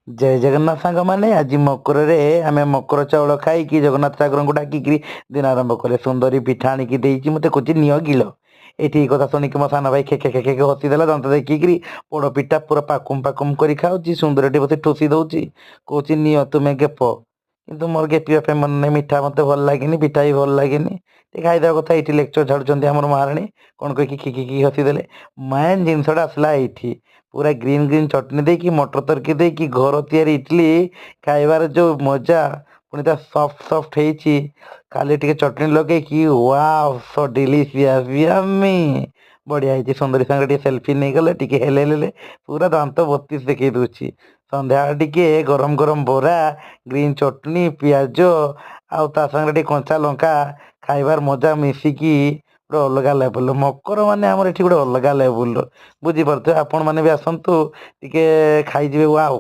ଜୟ ଜଗନ୍ନାଥ ସାଙ୍ଗମାନେ ଆଜି ମକରରେ ଆମେ ମକର ଚାଉଳ ଖାଇକି ଜଗନ୍ନାଥ ଠାକୁରଙ୍କୁ ଡାକିକିରି ଦିନ ଆରମ୍ଭ କଲେ। ସୁନ୍ଦରୀ ପିଠା ଆଣିକି ଦେଇଛି ମତେ କହୁଛି ନିଅ ଗିଳ। ଏଠି ଏ କଥା ଶୁଣିକି ମୋ ସାନ ଭାଇ ଖେଖେ ଖେଖେ ହସିଦେଲା ଦାନ୍ତ ଦେଖିକିରି। ପୋଡ ପିଠା ପୁରା ପାକୁମ ପାକୁମ କରି ଖାଉଛି। ସୁନ୍ଦରୀଟି ବସି ଠୁସି ଦଉଛି କହୁଛି ନିଅ ତୁମେ ଗେପ। କିନ୍ତୁ ମୋର ଗେପିବା ପାଇଁ ମନେ ନାହିଁ। ମିଠା ମତେ ଭଲ ଲାଗେନି, ପିଠା ବି ଭଲ ଲାଗେନି। ଟିକେ ଖାଇଦେବା କଥା। ଏଇଠି ଲେକ୍ଚର ଛାଡୁଛନ୍ତି ଆମର ମହାରାଣୀ କଣ କହିକି ଖିଖିଖି ହସିଦେଲେ। ମେନ୍ ଜିନିଷଟା ଆସିଲା ଏଇଠି। ପୁରା ଗ୍ରୀନ୍ ଗ୍ରୀନ୍ ଚଟଣି ଦେଇକି ମଟର ତରକାରୀ ଦେଇକି ଘର ତିଆରି ଇଟିଲି ଖାଇବାର ଯୋଉ ମଜା, ପୁଣି ତା ସଫ୍ଟ ସଫ୍ଟ ହେଇଛି। ଖାଲି ଟିକେ ଚଟଣି ଲଗେଇକି ୱାଓ ସୋ ଡିଲିସିୟସ୍ ୟମ୍ମି। ବଢିଆ ହେଇଛି। ସୁନ୍ଦରୀ ସାଙ୍ଗରେ ଟିକେ ସେଲଫି ନେଇଗଲେ ଟିକେ ହେଲେ ପୁରା ଦାନ୍ତ ବତିଶ ଦେଖେଇ ଦଉଛି। ସନ୍ଧ୍ୟାବେଳେ ଟିକେ ଗରମ ଗରମ ବରା, ଗ୍ରୀନ୍ ଚଟଣି, ପିଆଜ ଆଉ ତା ସାଙ୍ଗରେ ଟିକେ କଞ୍ଚା ଲଙ୍କା ଖାଇବାର ମଜା ମିଶିକି ଗୋଟେ ଅଲଗା ଲେବୁଲ। ମକର ମାନେ ଆମର ଏଠି ଗୋଟେ ଅଲଗା ଲେବୁଲ। ବୁଝିପାରୁଥିବେ ଆପଣ ମାନେ ବି ଆସନ୍ତୁ ଟିକେ ଖାଇଯିବେ ୱାଓ।